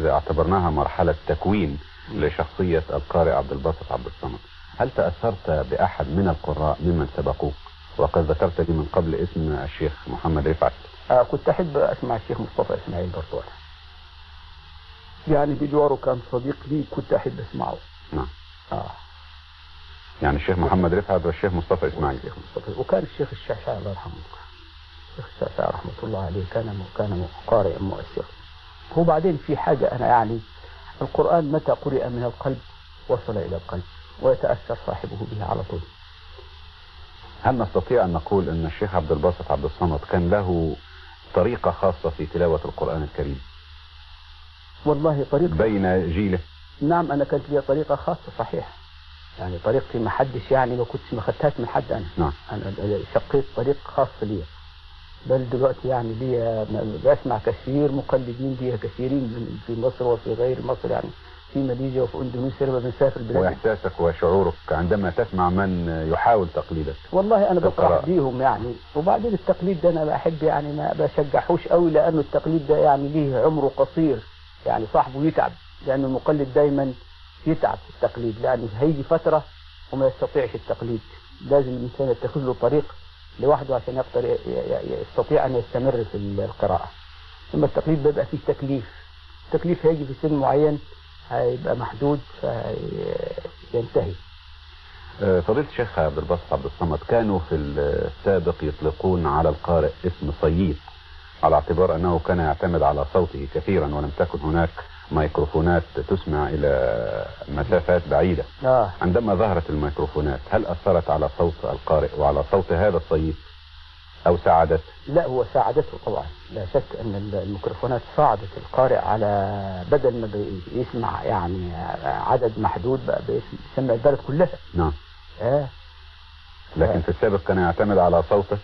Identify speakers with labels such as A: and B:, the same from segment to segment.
A: إذا اعتبرناها مرحلة تكوين لشخصية القارئ عبد الباسط عبد الصمد، هل تأثرت بأحد من القراء ممن سبقوك؟ وقد ذكرت لي من قبل اسم الشيخ محمد رفعت.
B: كنت أحب أسمع الشيخ مصطفى إسماعيل برضه، يعني بجواره كان صديق لي، كنت أحب أسمعه.
A: نعم. يعني الشيخ محمد رفعت والشيخ مصطفى إسماعيل.
B: الشيخ مصطفى، وكان الشيخ الشعشاعي الله يرحمه، الشيخ الشعشاعي رحمة الله عليه كان قارئ مؤثر. هو بعدين في حاجة أنا يعني القرآن متى قرئ من القلب وصل إلى القلب ويتأثر صاحبه به على طول.
A: هل نستطيع أن نقول أن الشيخ عبد الباسط عبد الصمد كان له طريقة خاصة في تلاوة القرآن الكريم؟
B: والله طريقة
A: بين جيله.
B: نعم، أنا كانت لي طريقة خاصة صحيح، يعني طريقتي ما حدش يعني ما خدتهاش من حد. أنا
A: نعم.
B: أنا شقيت طريق خاص لي، بل دلوقتي يعني لي بسمع كثير مقلدين لي كثيرين في مصر وفي غير مصر، يعني في ماليزيا وفي اندونيسيا لما بنسافر البلاد.
A: واحساسك وشعورك عندما تسمع من يحاول تقليدك؟
B: والله انا بفرح بيهم يعني. وبعدين التقليد ده انا بحب يعني ما بشجعهوش قوي، لانه التقليد ده يعني ليه عمره قصير، يعني صاحبه يتعب، لانه المقلد دايما يتعب في التقليد، لانه هيجي فتره وما يستطيعش التقليد، لازم الانسان يتخذ له طريق لوحده عشان يقدر يستطيع ان يستمر في القراءه. ثم التقليد بيبقى فيه تكليف هيجي في سن معين هيبقى محدود فينتهي.
A: فضيلة الشيخ عبد الباسط عبد الصمد، كانوا في السابق يطلقون على القارئ اسم صييط، على اعتبار أنه كان يعتمد على صوته كثيرا، ولم تكن هناك ميكروفونات تسمع إلى مسافات بعيدة. عندما ظهرت الميكروفونات هل أثرت على صوت القارئ وعلى صوت هذا الصييط أو ساعدت؟
B: لا، هو ساعدته طبعا، لا شك أن الميكروفونات ساعدت القارئ، على بدل ما بيسمع يعني عدد محدود بقى بيسمع البلد كلها.
A: نعم. لكن في السابق كان يعتمد على صوته،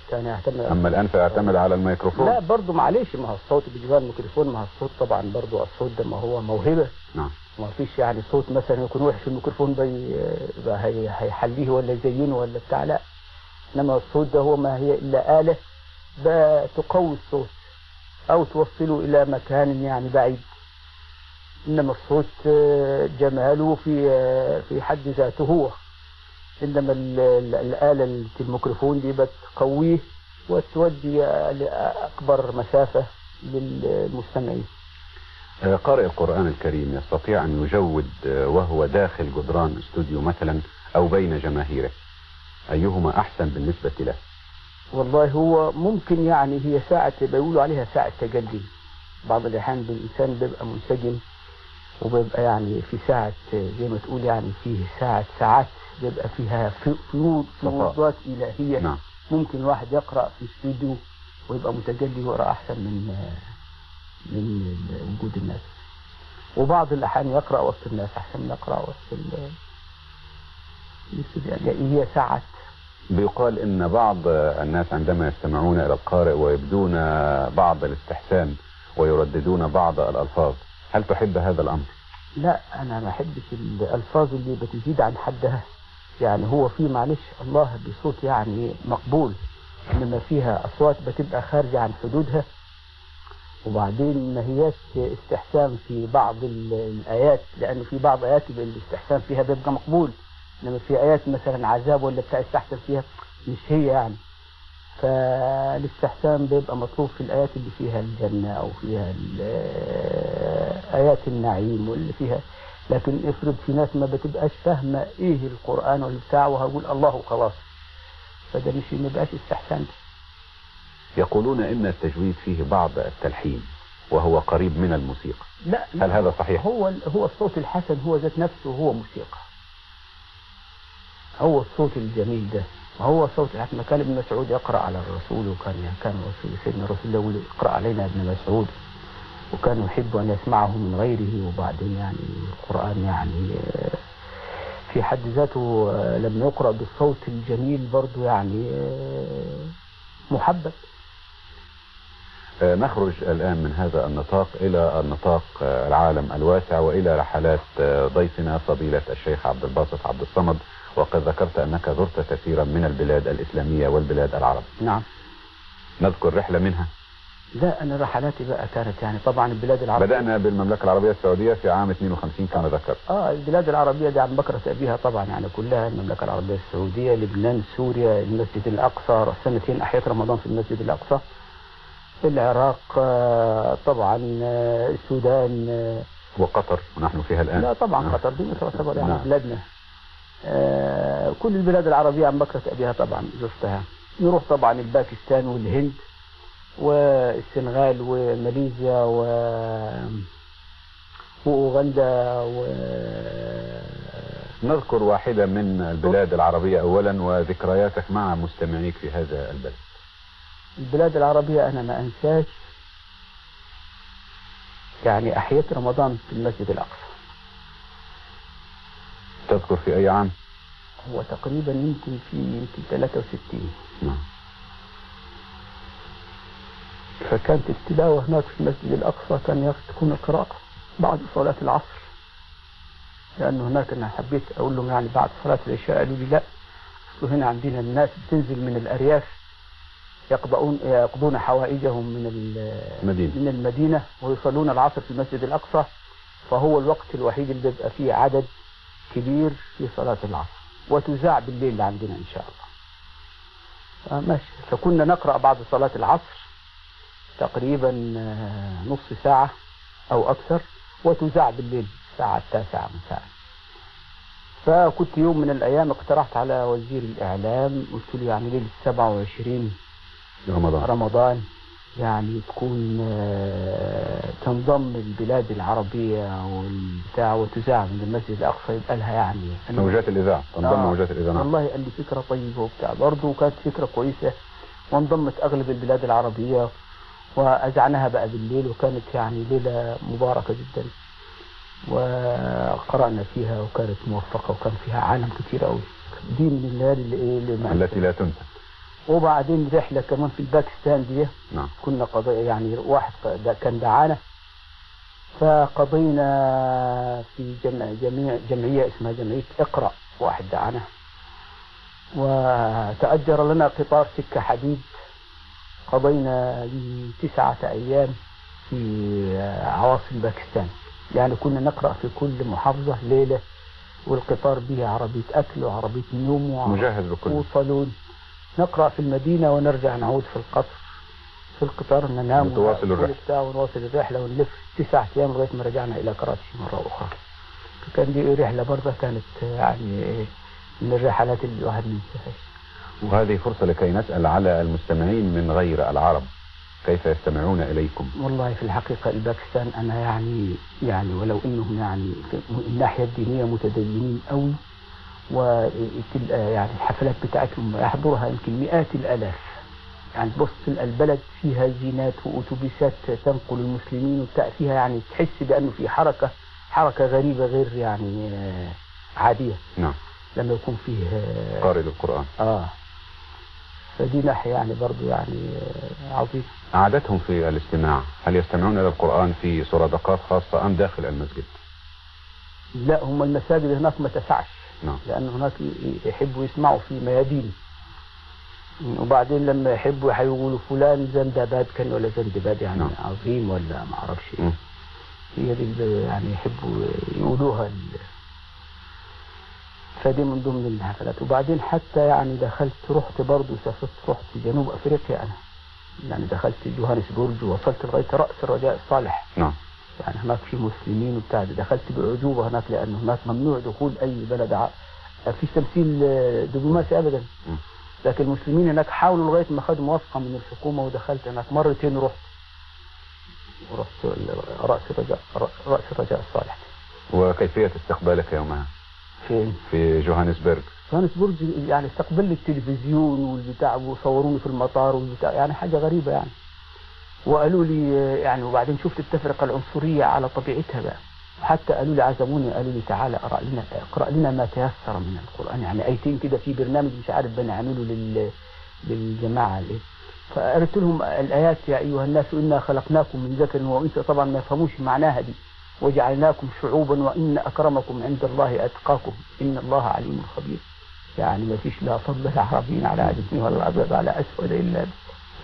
A: أما الآن فيعتمد على الميكروفون.
B: لا برضه معلش، ما هو الصوت بجوار الميكروفون، ما هو الصوت طبعا برضه الصوت ده ما هو موهبة.
A: نعم.
B: ما فيش يعني صوت مثلا يكون وحش في الميكروفون هيحليه ولا يزينه ولا بتاع، لا. إنما الصوت ده هو ما هي إلا آلة تقوي الصوت أو توصله إلى مكان يعني بعيد. إنما الصوت جماله في حد ذاته هو، إنما الآلة الميكروفون دي بتقويه وتودي لأكبر مسافة للمستمعين.
A: قارئ القرآن الكريم يستطيع أن يجود وهو داخل جدران استوديو مثلا أو بين جماهيره، أيهما أحسن بالنسبة له؟
B: والله هو ممكن يعني هي ساعة بيقولوا عليها ساعة تجلي. بعض الأحيان الإنسان بيبقى منسجم وبيبقى يعني في ساعة زي ما تقول يعني فيه ساعات بيبقى فيها فيوضات إلهية.
A: نعم.
B: ممكن الواحد يقرأ في استوديو ويبقى متجلي ويقرأ أحسن من وجود الناس. وبعض الأحيان يقرأ وسط الناس أحسن من يقرأ وسط يعني هي ساعات.
A: بيقال ان بعض الناس عندما يستمعون الى القارئ ويبدون بعض الاستحسان ويرددون بعض الالفاظ، هل تحب هذا الامر؟
B: لا، انا ما احبش الالفاظ اللي بتزيد عن حدها، يعني هو في معلش الله بصوت يعني مقبول، انما فيها اصوات بتبقى خارجه عن حدودها، وبعدين ما هياش استحسان في بعض الايات، لانه في بعض ايات الاستحسان فيها بيبقى مقبول، انما في ايات مثلا عذاب ولا بتاع استحسن فيها مش هي يعني. فالاستحسان بيبقى مطلوب في الايات اللي فيها الجنه او فيها ايات النعيم واللي فيها، لكن افرض في ناس ما بتبقاش فاهمه ايه القران ولا بتاع وهقول الله خلاص، فده مش ما بقاش استحسان.
A: يقولون ان التجويد فيه بعض التلحين وهو قريب من الموسيقى.
B: لا،
A: هل هذا صحيح؟
B: هو الصوت الحسن هو ذات نفسه هو موسيقى. هو الصوت الجميل ده، هو صوت ما كان ابن مسعود يقرأ على الرسول، وكان رسول سيدنا رسول الله يقرأ علينا ابن مسعود، وكان يحب أن يسمعه من غيره. وبعدين يعني القرآن يعني في حد ذاته لما يقرأ بالصوت الجميل برضو يعني محبب.
A: نخرج الآن من هذا النطاق إلى النطاق العالم الواسع وإلى رحلات ضيفنا فضيلة الشيخ عبد الباسط عبد الصمد، وقد ذكرت أنك زرت كثيرا من البلاد الإسلامية والبلاد العربية.
B: نعم.
A: نذكر رحلة منها.
B: لا أنا رحلاتي بقى كانت يعني طبعا البلاد العربية.
A: بدأنا بالمملكة العربية السعودية في عام 52 كما ذكرت.
B: البلاد العربية دي عم بكرة أبيها طبعا يعني كلها، المملكة العربية السعودية، لبنان، سوريا، المسجد الأقصى، سنتين أحيت رمضان في المسجد الأقصى، العراق، طبعا السودان،
A: وقطر ونحن فيها الآن.
B: لا طبعا قطر دي تعتبر يعني
A: نعم.
B: بلادنا. كل البلاد العربية عم بكرة أبيها طبعا زرتها. نروح طبعا الباكستان والهند والسنغال وماليزيا وأوغندا
A: نذكر واحدة من البلاد العربية أولا وذكرياتك مع مستمعيك في هذا البلد.
B: البلاد العربية أنا ما أنساش يعني أحيت رمضان في المسجد الأقصى.
A: تذكر في أي عام؟
B: هو تقريبا يمكن 63.
A: نعم.
B: فكانت التلاوة هناك في المسجد الأقصى كان تكون القراءة بعد صلاة العصر، لأنه هناك أنا حبيت أقول لهم يعني بعد صلاة العشاء، قالوا لي لا، هنا عندنا الناس بتنزل من الأرياف يقضون حوائجهم من المدينة ويصلون العصر في المسجد الأقصى، فهو الوقت الوحيد اللي بيبقى فيه عدد كبير في صلاة العصر، وتذاع بالليل عندنا إن شاء الله. ماشي. فكنا نقرأ بعد صلاة العصر تقريبا نص ساعة أو أكثر، وتذاع بالليل الساعة 9 مساء. فكنت يوم من الأيام اقترحت على وزير الإعلام، قلت له يعني ليلة 27 رمضان يعني تكون تنضم البلاد العربية والبتاع وتذاع من المسجد الأقصى، يبقى لها يعني
A: موجات الإذاعة، تنضم موجات الإذاعة.
B: والله قال لي فكرة طيبة وبتاع، برضه كانت فكرة كويسة، وانضمت أغلب البلاد العربية وأذعناها بقى بالليل، وكانت يعني ليلة مباركة جدا وقرأنا فيها وكانت موفقة وكان فيها عالم كتير قوي. دي من الليالي
A: التي لا تنسى.
B: وبعدين رحلة كمان في الباكستان دي.
A: نعم.
B: كنا يعني واحد كان دعانا، فقضينا في جمعية اسمها جمعية اقرأ، واحد دعانا وتأجر لنا قطار سكة حديد، قضينا 9 أيام في عواصم باكستان، يعني كنا نقرأ في كل محافظة ليلة، والقطار به عربية أكل وعربية نوم
A: مجهز بكل
B: وصالون، نقرأ في المدينة ونرجع نعود في القطر في القطار، ننام ونواصل الرحلة ونلف 9 أيام لغاية ما رجعنا إلى كراتشي مرة أخرى. كان دي رحلة برضه كانت يعني من الرحلات اللي الواحد ما ينساهاش.
A: وهذه فرصة لكي نسأل على المستمعين من غير العرب، كيف يستمعون إليكم؟
B: والله في الحقيقة الباكستان أنا يعني ولو إنهم يعني من الناحية الدينية متدينين قوي، يعني الحفلات بتاعتهم يحضرها يمكن مئات الآلاف، يعني بص البلد فيها زينات وأتوبيسات تنقل المسلمين وبتاع فيها، يعني تحس بأنه في حركة غريبة غير يعني عادية.
A: نعم.
B: لما يكون فيه
A: قارئ القرآن.
B: فدي ناحية يعني برضو يعني عظيم.
A: عادتهم في الاستماع، هل يستمعون إلى القرآن في سرادقات خاصة أم داخل المسجد؟
B: لا، هم المساجد هناك ما تسعش.
A: نعم.
B: لأن هناك يحبوا يسمعوا في ميادين، وبعدين لما يحبوا هيقولوا فلان زندباد كان ولا زندباد يعني. نعم. عظيم ولا ما اعرفش. هي دي يعني يحبوا يقولوها. فدي من ضمن الحفلات. وبعدين حتى يعني رحت برضه سافرت، رحت جنوب افريقيا انا، يعني دخلت جوهانسبورج ووصلت لغايه راس الرجاء الصالح.
A: نعم.
B: يعني هناك في مسلمين وبتاع، دخلت بعجوبه هناك لانه هناك ممنوع دخول اي بلد في تمثيل دبلوماسي ابدا. لكن المسلمين هناك حاولوا لغايه ما خدوا موافقه من الحكومه، ودخلت هناك مرتين، ورحت راس الرجاء الصالح.
A: وكيفيه استقبالك يومها؟
B: فين؟
A: في جوهانسبرج.
B: جوهانسبرج يعني استقبلني التلفزيون والبتاع، وصوروني في المطار والبتاع، يعني حاجه غريبه يعني. وقالوا لي يعني، وبعدين شفت التفرقه العنصريه على طبيعتها بقى، حتى قالوا لي عزموني، قالوا لي تعالى اقرا لنا ما تيسر من القران، يعني ايتين كده في برنامج مش عارف بنعمله للجماعه فقلت لهم الايات: يا ايها الناس انا خلقناكم من ذكر وانثى، طبعا ما يفهموش معناها دي، وجعلناكم شعوبا وان اكرمكم عند الله اتقاكم ان الله عليم خبير. يعني ما فيش لا فضل العربيين على عجمين ولا الابيض على اسود الا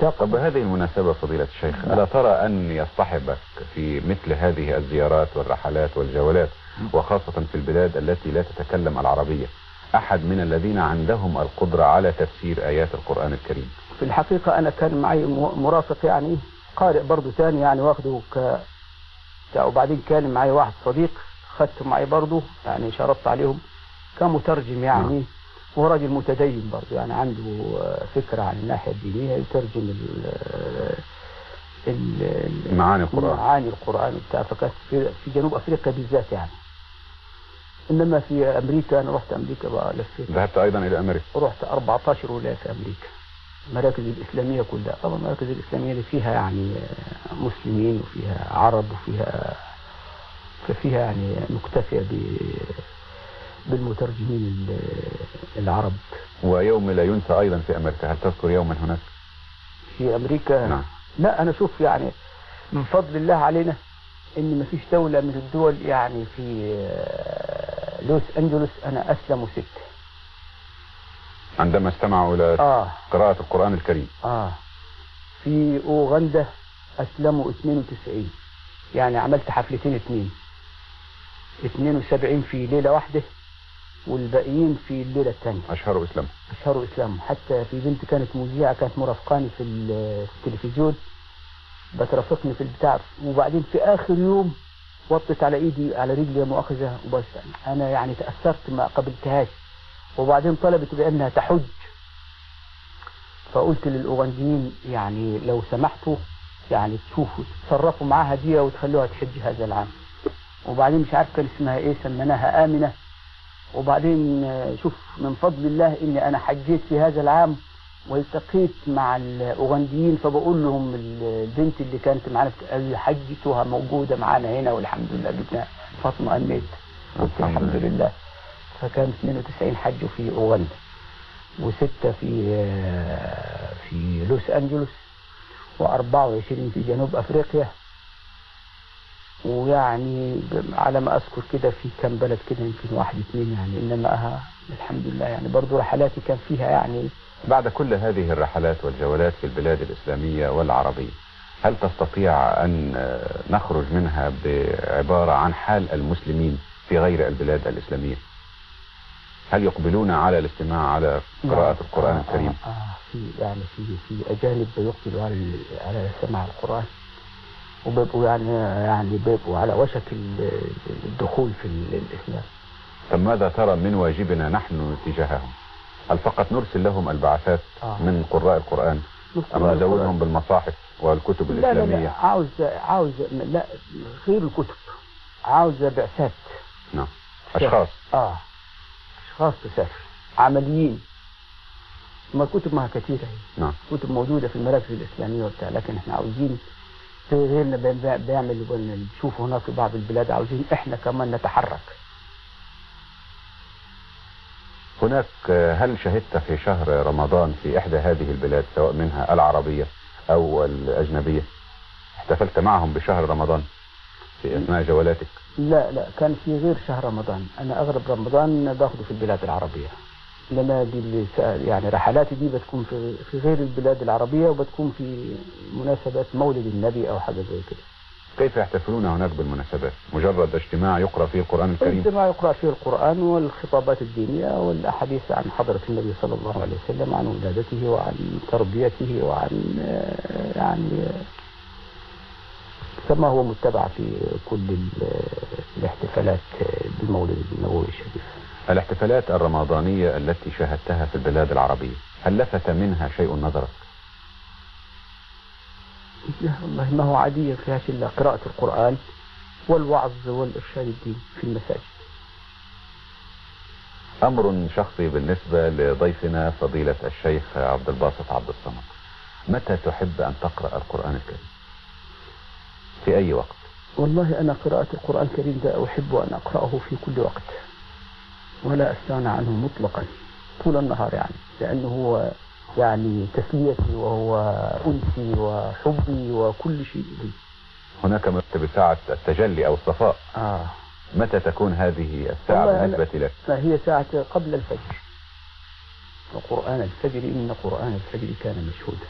A: طب بهذه المناسبة فضيلة الشيخ، ألا ترى أن يصطحبك في مثل هذه الزيارات والرحلات والجولات، وخاصة في البلاد التي لا تتكلم العربية، أحد من الذين عندهم القدرة على تفسير آيات القرآن الكريم؟
B: في الحقيقة أنا كان معي مرافق يعني قارئ برضو ثاني يعني واخده وبعدين كان معي واحد صديق خدته معي برضو يعني شرطت عليهم كمترجم يعني. وهو راجل متدين برضو يعني عنده فكرة عن الناحية الدينية، يترجم
A: معاني القرآن.
B: معاني القرآن بتاع، فكانت في جنوب أفريقيا بالذات يعني. إنما في أمريكا أنا رحت أمريكا بقى لفيت.
A: ذهبت أيضا إلى أمريكا؟
B: رحت 14 ولاية في أمريكا، المراكز الإسلامية كلها. طبعا المراكز الإسلامية اللي فيها يعني مسلمين وفيها عرب ففيها يعني مكتفية بالمترجمين العرب.
A: ويوم لا ينسى أيضا في أمريكا، هل تذكر يوما هناك؟
B: في أمريكا؟
A: نعم.
B: لا أنا شوف يعني من فضل الله علينا إن ما فيش دولة من الدول يعني في لوس أنجلوس أنا أسلموا 6
A: عندما استمعوا إلى قراءة القرآن الكريم.
B: في أوغندا أسلموا 92، يعني عملت حفلتين 72 في ليلة واحدة والباقيين في الليلة الثانية.
A: أشهروا إسلام.
B: حتى في بنت كانت مذيعة كانت مرافقاني في التلفزيون بترافقني في البتاع، وبعدين في آخر يوم وطت على إيدي على رجلي مؤاخذة وبس. أنا يعني تأثرت ما قبلتهاش، وبعدين طلبت بأنها تحج، فقلت للأوغنديين يعني لو سمحتوا يعني تشوفوا تتصرفوا معاها دي وتخلوها تحج هذا العام. وبعدين مش عارف كان اسمها ايه، سميناها آمنة. وبعدين شوف من فضل الله اني انا حجيت في هذا العام والتقيت مع الأوغنديين، فبقول لهم البنت اللي كانت معانا قال لي حجتها موجودة معانا هنا والحمد لله جبنا فاطمة أميت. الحمد لله. فكان 92 حجوا في أوغندا و6 في لوس أنجلوس و24 في جنوب أفريقيا، ويعني على ما أذكر كده في كم بلد كده يمكن 1 2 يعني. إنما الحمد لله يعني برضو رحلاتي كان فيها يعني.
A: بعد كل هذه الرحلات والجولات في البلاد الإسلامية والعربية، هل تستطيع أن نخرج منها بعبارة عن حال المسلمين في غير البلاد الإسلامية؟ هل يقبلون على الاستماع على قراءة القرآن الكريم؟
B: في يعني في أجانب يقبلوا على سماع القرآن، وبيبقوا يعني بيبقوا على وشك الدخول في الإسلام.
A: طب ماذا ترى من واجبنا نحن تجاههم؟ هل فقط نرسل لهم البعثات من قراء القرآن أم ندورهم بالمصاحف والكتب الإسلامية؟
B: لا عاوز لا غير الكتب، عاوز بعثات.
A: نعم. أشخاص
B: أشخاص تسافر عمليين. ما الكتب ما كثيرة.
A: نعم.
B: كتب موجودة في المراكز الإسلامية وبتاع، لكن احنا عاوزين غيرنا بيعمل نشوف هناك في بعض البلاد، عاوزين احنا كمان نتحرك.
A: هناك هل شهدت في شهر رمضان في إحدى هذه البلاد سواء منها العربية أو الأجنبية احتفلت معهم بشهر رمضان في أثناء جولاتك؟
B: لا كان في غير شهر رمضان. أنا أغلب رمضان باخده في البلاد العربية، لما دي يعني رحلاتي دي بتكون في غير البلاد العربية، وبتكون في مناسبات مولد النبي أو حاجة زي كده.
A: كيف يحتفلون هناك بالمناسبات؟ مجرد اجتماع يقرأ فيه القرآن الكريم؟
B: اجتماع يقرأ فيه القرآن والخطابات الدينية والأحاديث عن حضرة النبي صلى الله عليه وسلم، عن ولادته وعن تربيته وعن يعني كما هو متبع في كل الاحتفالات بالمولد النبوي الشريف.
A: الاحتفالات الرمضانية التي شاهدتها في البلاد العربية هل لفت منها شيء نظرك؟
B: لا والله ما هو عادية، فيهاش إلا قراءة القرآن والوعظ والإرشاد الدين في المساجد.
A: أمر شخصي بالنسبة لضيفنا فضيلة الشيخ عبد الباسط عبد الصمد، متى تحب أن تقرأ القرآن الكريم؟ في أي وقت؟
B: والله أنا قراءة القرآن الكريم ده أحب أن أقرأه في كل وقت ولا أستغنى عنه مطلقا طول النهار يعني، لأنه هو يعني تسليتي وهو أنسي وحبي وكل شيء لي.
A: هناك بساعة التجلي أو الصفاء. متى تكون هذه الساعة بالنسبة لك؟
B: هي ساعة قبل الفجر، وقرآن الفجر إن قرآن الفجر كان مشهودا.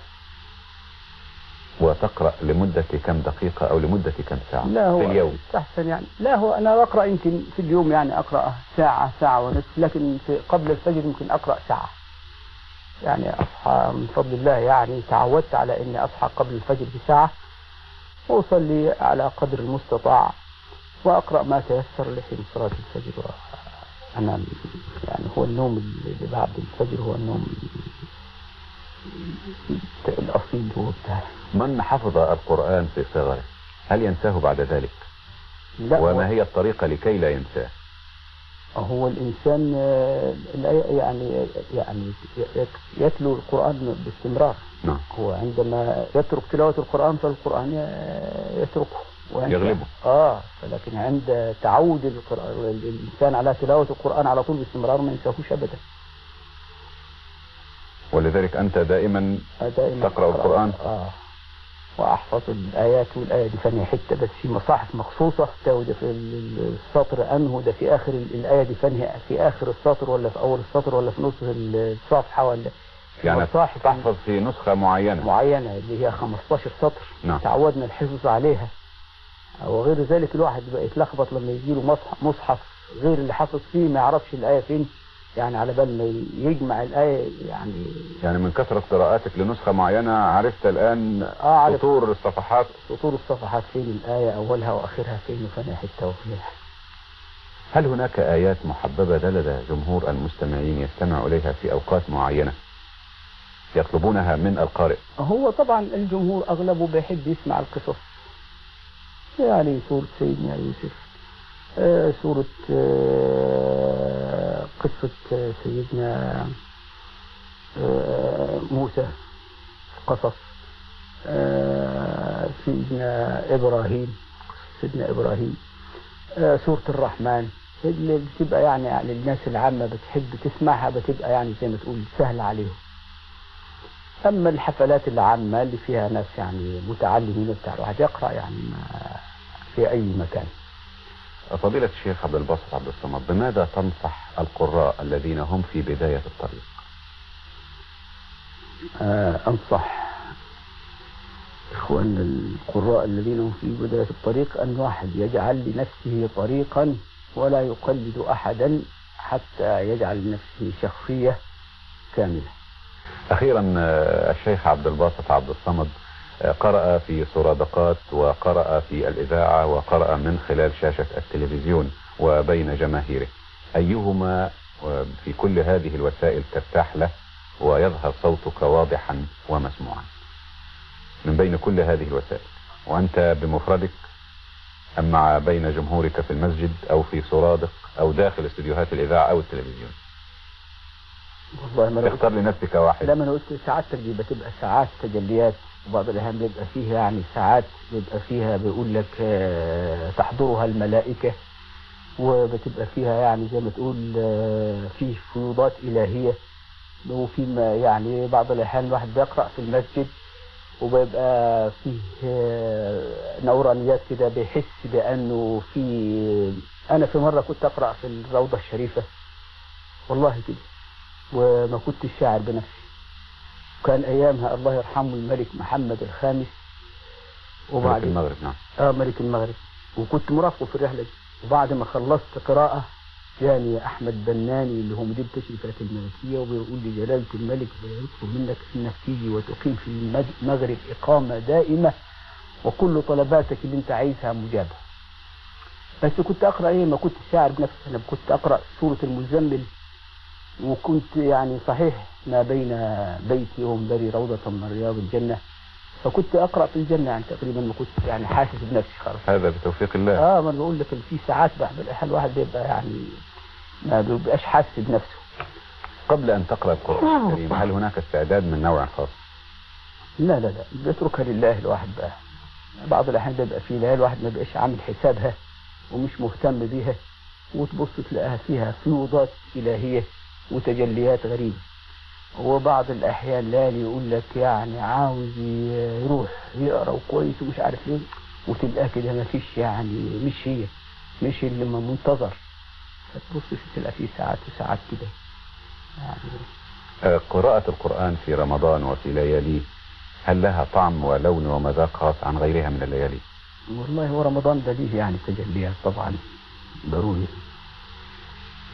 A: وتقرأ لمدة كم دقيقة أو لمدة كم ساعة
B: لا هو
A: في اليوم؟
B: استحسن يعني. لا هو أنا بقرأ يمكن في اليوم يعني أقرأ ساعة، ساعة ونصف، لكن قبل الفجر يمكن أقرأ ساعة. يعني أصحى من فضل الله، يعني تعودت على إني أصحى قبل الفجر بساعة وأصلي على قدر المستطاع وأقرأ ما تيسر لحين صلاة الفجر وأنام. يعني هو النوم اللي بعد الفجر هو النوم الأصيل هو بتاعي.
A: من حفظ القرآن في صغره هل ينساه بعد ذلك؟
B: لا،
A: وما هي الطريقة لكي لا ينساه؟
B: هو الإنسان يعني يتلو القرآن باستمرار.
A: نعم.
B: هو عندما يترك تلاوة القرآن فالقرآن يتركه
A: يغلبه.
B: لكن عند تعود الإنسان على تلاوة القرآن على طول باستمرار ما ينساهوش أبدا.
A: ولذلك أنت دائما تقرأ القرآن؟
B: وأحفظ الآيات، والآية دي فني حتة بس في مصاحف مخصوصة تاود في السطر أنه ده في آخر الآية دي فني في آخر السطر ولا في أول السطر ولا في نص الصفحة ولا في
A: يعني
B: مصاحف
A: تحفظ في نسخة معينة
B: اللي هي 15 سطر.
A: نعم.
B: تعودنا الحفظ عليها. وغير ذلك الواحد بقى يتلخبط لما يجيله مصحف غير اللي حافظ فيه ما يعرفش الآية فين، يعني على بال ما يجمع الآية يعني
A: من كثرة قراءاتك لنسخة معينة عرفت الآن سطور الصفحات
B: فين الآية أولها وآخرها فين وفين حتة وفين.
A: هل هناك آيات محببة لدى جمهور المستمعين يستمع إليها في أوقات معينة يطلبونها من القارئ؟
B: هو طبعا الجمهور أغلبه بيحب يسمع القصص، يعني سورة سيدنا يوسف، سورة قصة سيدنا موسى، قصص سيدنا إبراهيم، سورة الرحمن، اللي بتبقى يعني للناس العامة بتحب تسمعها، بتبقى يعني زي ما تقول سهلة عليهم. أما الحفلات العامة اللي فيها ناس يعني متعلمين بتاع الواحد يقرأ يعني في أي مكان.
A: فضيلة الشيخ عبد الباسط عبد الصمد، بماذا تنصح القراء الذين هم في بداية الطريق؟
B: أنصح إخواننا القراء الذين هم في بداية الطريق أن واحد يجعل لنفسه طريقا ولا يقلد أحدا حتى يجعل لنفسه شخصية كاملة.
A: أخيرا الشيخ عبد الباسط عبد الصمد قرأ في سرادقات وقرأ في الإذاعة وقرأ من خلال شاشة التلفزيون وبين جماهيره، أيهما في كل هذه الوسائل ترتاح له ويظهر صوتك واضحا ومسموعا من بين كل هذه الوسائل، وأنت بمفردك أم مع بين جمهورك في المسجد أو في سرادق أو داخل استديوهات الإذاعة أو التلفزيون؟
B: والله ما
A: تختار لنفسك واحد.
B: لما أنا قلت ساعاتك دي بتبقى ساعات تجليات، وبعض الأيام بيبقى فيها يعني ساعات بيبقى فيها بيقول لك تحضرها الملائكة، وبتبقى فيها يعني زي ما تقول فيه فيوضات إلهية، وفي يعني بعض الأحيان الواحد بيقرأ في المسجد وبيبقى فيه نورانيات كده، بيحس بأنه أنا في مرة كنت أقرأ في الروضة الشريفة والله كده وما كنت شاعر بنفسي، كان أيامها الله يرحمه الملك محمد الخامس،
A: ملك المغرب. نعم.
B: ملك المغرب، وكنت مرافقه في الرحلة دي. وبعد ما خلصت قراءة جاني أحمد بناني اللي هو مدير التشريفات الملكية وبيقول لي جلالة الملك بيطلب منك إنك تيجي وتقيم في المغرب إقامة دائمة وكل طلباتك اللي أنت عايزها مجابة. بس كنت أقرأ ما كنت شاعر بنفسي، أنا كنت أقرأ سورة المزمل، وكنت يعني صحيح ما بين بيتي ومنبري روضة من رياض الجنة، فكنت أقرأ في الجنة يعني تقريبا ما كنت يعني حاسس بنفسي خالص.
A: هذا بتوفيق الله.
B: ما أنا بقول لك في ساعات بعد الأحيان الواحد بيبقى يعني ما بيبقاش حاسس بنفسه.
A: قبل أن تقرأ القرآن الكريم هل هناك استعداد من نوع خاص؟
B: لا بيتركها لله الواحد بقى. بعض الأحيان بيبقى في ليالي الواحد ما بيبقاش عامل حسابها ومش مهتم بيها، وتبص تلاقيها فيها فيوضات إلهية وتجليات غريبة. وبعض الأحيان لالي يقول لك يعني عاوز يروح يقرأ كويس ومش عارف ايه، وتلقاه كده ما فيش يعني مش اللي منتظر، فتبص تلاقي فيه ساعات وساعات كده يعني.
A: قراءة القرآن في رمضان وفي لياليه هل لها طعم ولون ومذاق خاص عن غيرها من الليالي؟
B: والله هو رمضان ده ليه يعني تجليات طبعا ضروري،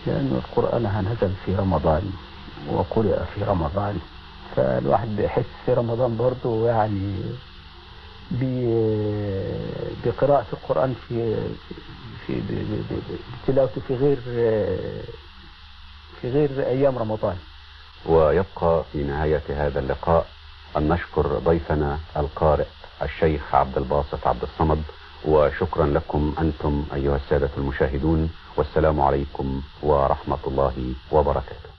B: لأن القرآن نزل في رمضان وقرئ في رمضان، فالواحد بيحس في رمضان برضه يعني بقراءة القرآن بتلاوته في غير أيام رمضان.
A: ويبقى في نهاية هذا اللقاء أن نشكر ضيفنا القارئ الشيخ عبد الباسط عبد الصمد، وشكرا لكم أنتم أيها السادة المشاهدون، والسلام عليكم ورحمة الله وبركاته.